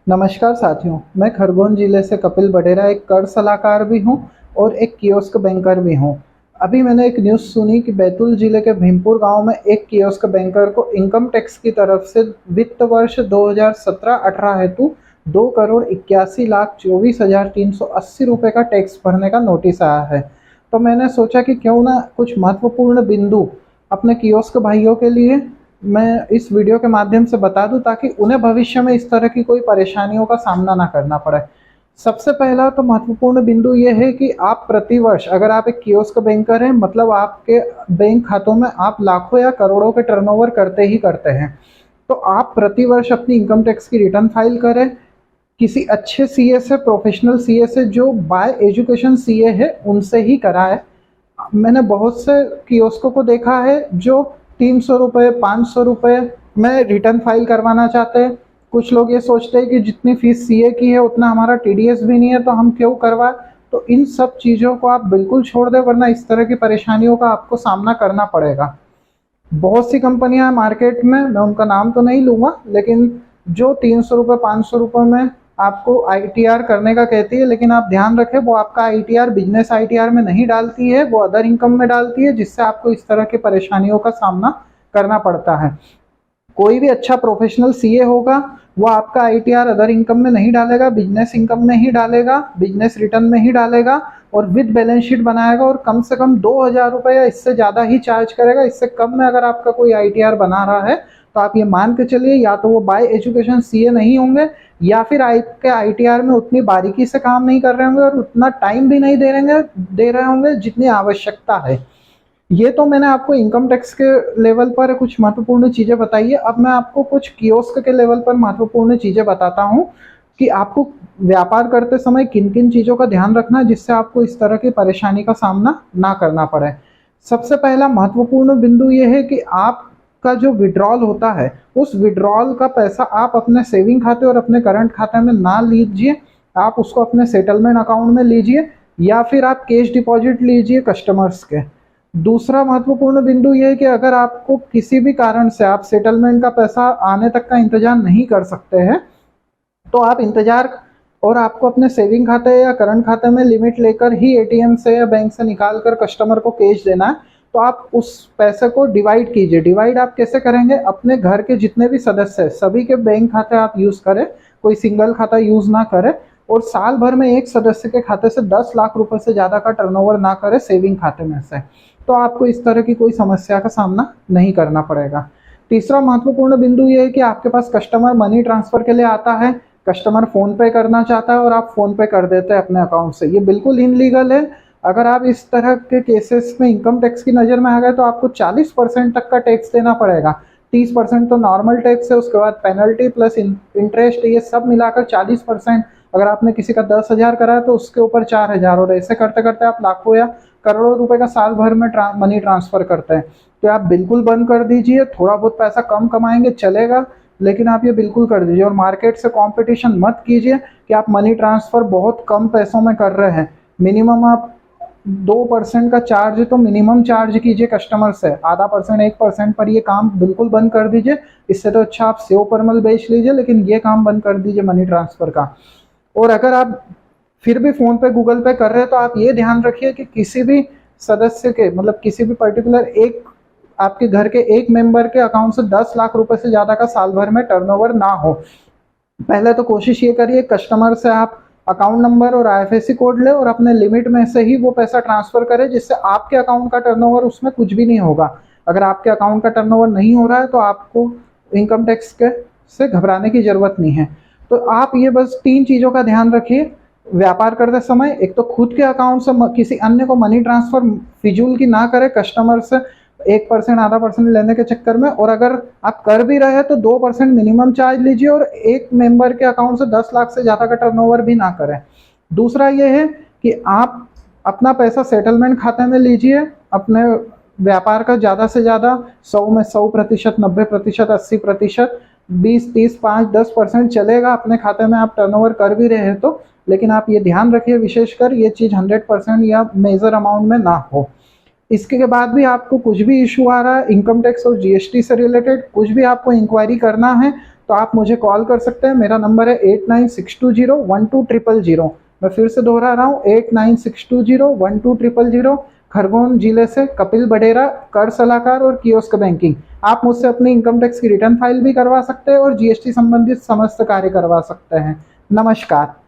नमस्कार साथियों, मैं खरगोन जिले से कपिल बडेरा एक कर सलाहकार भी हूं और एक कियोस्क बैंकर भी हूं। अभी मैंने एक न्यूज़ सुनी कि बैतूल जिले के भीमपुर गांव में एक कियोस्क बैंकर को इनकम टैक्स की तरफ से वित्त वर्ष 2017-18 हेतु 2,81,24,380 रुपये का टैक्स भरने का नोटिस आया है। तो मैंने सोचा कि क्यों ना कुछ महत्वपूर्ण बिंदु अपने कियोस्क भाइयों के लिए मैं इस वीडियो के माध्यम से बता दूं, ताकि उन्हें भविष्य में इस तरह की कोई परेशानियों का सामना ना करना पड़े। सबसे पहला तो महत्वपूर्ण बिंदु ये है कि आप प्रतिवर्ष, अगर आप एक कियोस्क बैंकर हैं, मतलब आपके बैंक खातों में आप लाखों या करोड़ों के टर्नओवर करते ही करते हैं, तो आप प्रतिवर्ष अपनी इनकम टैक्स की रिटर्न फाइल करें। किसी अच्छे सीए से, प्रोफेशनल सीए से, जो बाय एजुकेशन सीए है, उनसे ही कराएं। मैंने बहुत से कियोस्कों को देखा है जो 300 रुपये, 500 रुपये में रिटर्न फाइल करवाना चाहते हैं। कुछ लोग ये सोचते हैं कि जितनी फीस सीए की है उतना हमारा टीडीएस भी नहीं है, तो हम क्यों करवाएं। तो इन सब चीज़ों को आप बिल्कुल छोड़ दें, वरना इस तरह की परेशानियों का आपको सामना करना पड़ेगा। बहुत सी कंपनियां मार्केट में, मैं उनका नाम तो नहीं लूँगा, लेकिन जो 300 रुपये, 500 रुपये में आपको आईटीआर करने का कहती है, लेकिन आप ध्यान रखें वो आपका आईटीआर बिजनेस आईटीआर में नहीं डालती है, वो अदर इनकम में डालती है, जिससे आपको इस तरह की परेशानियों का सामना करना पड़ता है। कोई भी अच्छा प्रोफेशनल सीए होगा, वो आपका आईटीआर अदर इनकम में नहीं डालेगा, बिजनेस इनकम में ही डालेगा, बिजनेस रिटर्न में ही डालेगा और विद बैलेंस शीट बनाएगा, और कम से कम 2,000 रुपये या इससे ज़्यादा ही चार्ज करेगा। इससे कम में अगर आपका कोई आईटीआर बना रहा है तो आप ये मान के चलिए, या तो वो बाय एजुकेशन सीए नहीं होंगे, या फिर आपके आईटीआर में उतनी बारीकी से काम नहीं कर रहे होंगे और उतना टाइम भी नहीं दे रहे होंगे जितनी आवश्यकता है। ये तो मैंने आपको इनकम टैक्स के लेवल पर कुछ महत्वपूर्ण चीज़ें बताई है। अब मैं आपको कुछ कियोस्क के लेवल पर महत्वपूर्ण चीज़ें बताता हूँ कि आपको व्यापार करते समय किन किन चीज़ों का ध्यान रखना है, जिससे आपको इस तरह की परेशानी का सामना ना करना पड़े। सबसे पहला महत्वपूर्ण बिंदु ये है कि आपका जो विड्रॉल होता है, उस विड्रॉल का पैसा आप अपने सेविंग खाते और अपने करंट खाते में ना लीजिए, आप उसको अपने सेटलमेंट अकाउंट में लीजिए, या फिर आप कैश डिपॉजिट लीजिए कस्टमर्स के। दूसरा महत्वपूर्ण बिंदु ये है कि अगर आपको किसी भी कारण से आप सेटलमेंट का पैसा आने तक का इंतजार नहीं कर सकते हैं, तो आप इंतजार, और आपको अपने सेविंग खाते या करंट खाते में लिमिट लेकर ही एटीएम से या बैंक से निकाल कर कस्टमर को कैश देना है, तो आप उस पैसे को डिवाइड कीजिए। डिवाइड आप कैसे करेंगे? अपने घर के जितने भी सदस्य हैं, सभी के बैंक खाते आप यूज़ करें, कोई सिंगल खाता यूज़ ना करें, और साल भर में एक सदस्य के खाते से 10 लाख रुपए से ज़्यादा का टर्नओवर ना करें सेविंग खाते में से, तो आपको इस तरह की कोई समस्या का सामना नहीं करना पड़ेगा। तीसरा महत्वपूर्ण बिंदु ये है कि आपके पास कस्टमर मनी ट्रांसफ़र के लिए आता है, कस्टमर फ़ोन पे करना चाहता है और आप फ़ोन पे कर देते हैं अपने अकाउंट से, ये बिल्कुल इनलीगल है। अगर आप इस तरह के केसेस में इनकम टैक्स की नज़र में आ गए, तो आपको 40% तक का टैक्स देना पड़ेगा। 30% तो नॉर्मल टैक्स है, उसके बाद पेनल्टी प्लस इंटरेस्ट, ये सब मिलाकर 40%। अगर आपने किसी का 10,000 करा है तो उसके ऊपर 4,000, और ऐसे करते करते आप लाखों या करोड़ों रुपए का साल भर में मनी ट्रांसफ़र करते हैं। तो आप बिल्कुल बंद कर दीजिए। थोड़ा बहुत पैसा कम कमाएंगे चलेगा, लेकिन आप ये बिल्कुल कर दीजिए। और मार्केट से कंपटीशन मत कीजिए कि आप मनी ट्रांसफ़र बहुत कम पैसों में कर रहे हैं। मिनिमम आप 2% का चार्ज तो मिनिमम चार्ज कीजिए कस्टमर से, आधा परसेंट 1% पर ये काम बिल्कुल बंद कर दीजिए। इससे तो अच्छा आप सेव परमल बेच लीजिए, लेकिन ये काम बंद कर दीजिए मनी ट्रांसफ़र का। और अगर आप फिर भी फ़ोन पे, गूगल पे कर रहे हैं, तो आप ये ध्यान रखिए कि किसी भी सदस्य के, मतलब किसी भी पर्टिकुलर एक, आपके घर के एक मेंबर के अकाउंट से 10 लाख रुपए से ज़्यादा का साल भर में टर्नओवर ना हो। पहले तो कोशिश ये करिए कस्टमर से आप अकाउंट नंबर और आईएफएससी कोड ले और अपने लिमिट में से ही वो पैसा ट्रांसफ़र करें, जिससे आपके अकाउंट का टर्नओवर उसमें कुछ भी नहीं होगा। अगर आपके अकाउंट का टर्नओवर नहीं हो रहा है तो आपको इनकम टैक्स के से घबराने की ज़रूरत नहीं है। तो आप ये बस 3 चीज़ों का ध्यान रखिए व्यापार करते समय। एक तो खुद के अकाउंट से किसी अन्य को मनी ट्रांसफ़र फिजूल की ना करें कस्टमर से 1%, आधा परसेंट लेने के चक्कर में। और अगर आप कर भी रहे हैं तो 2% मिनिमम चार्ज लीजिए, और एक मेंबर के अकाउंट से 10 लाख से ज़्यादा का टर्नओवर भी ना करें। दूसरा ये है कि आप अपना पैसा सेटलमेंट खाते में लीजिए। अपने व्यापार का ज़्यादा से ज़्यादा 100 में 100%, 90%, 80%, 20, 30, 5, 10% चलेगा अपने खाते में, आप टर्नओवर कर भी रहे हैं तो। लेकिन आप ये ध्यान रखिए विशेषकर ये चीज़ 100% या मेजर अमाउंट में ना हो। इसके बाद भी आपको कुछ भी इशू आ रहा है इनकम टैक्स और जीएसटी से रिलेटेड, कुछ भी आपको इंक्वायरी करना है, तो आप मुझे कॉल कर सकते हैं। मेरा नंबर है 8962012000। मैं फिर से दोहरा रहा हूँ, 8962012000। खरगोन जिले से कपिल बडेरा, कर सलाहकार और कियोस्क बैंकिंग। आप मुझसे अपनी इनकम टैक्स की रिटर्न फाइल भी करवा सकते हैं और जीएसटी संबंधित समस्त कार्य करवा सकते हैं। नमस्कार।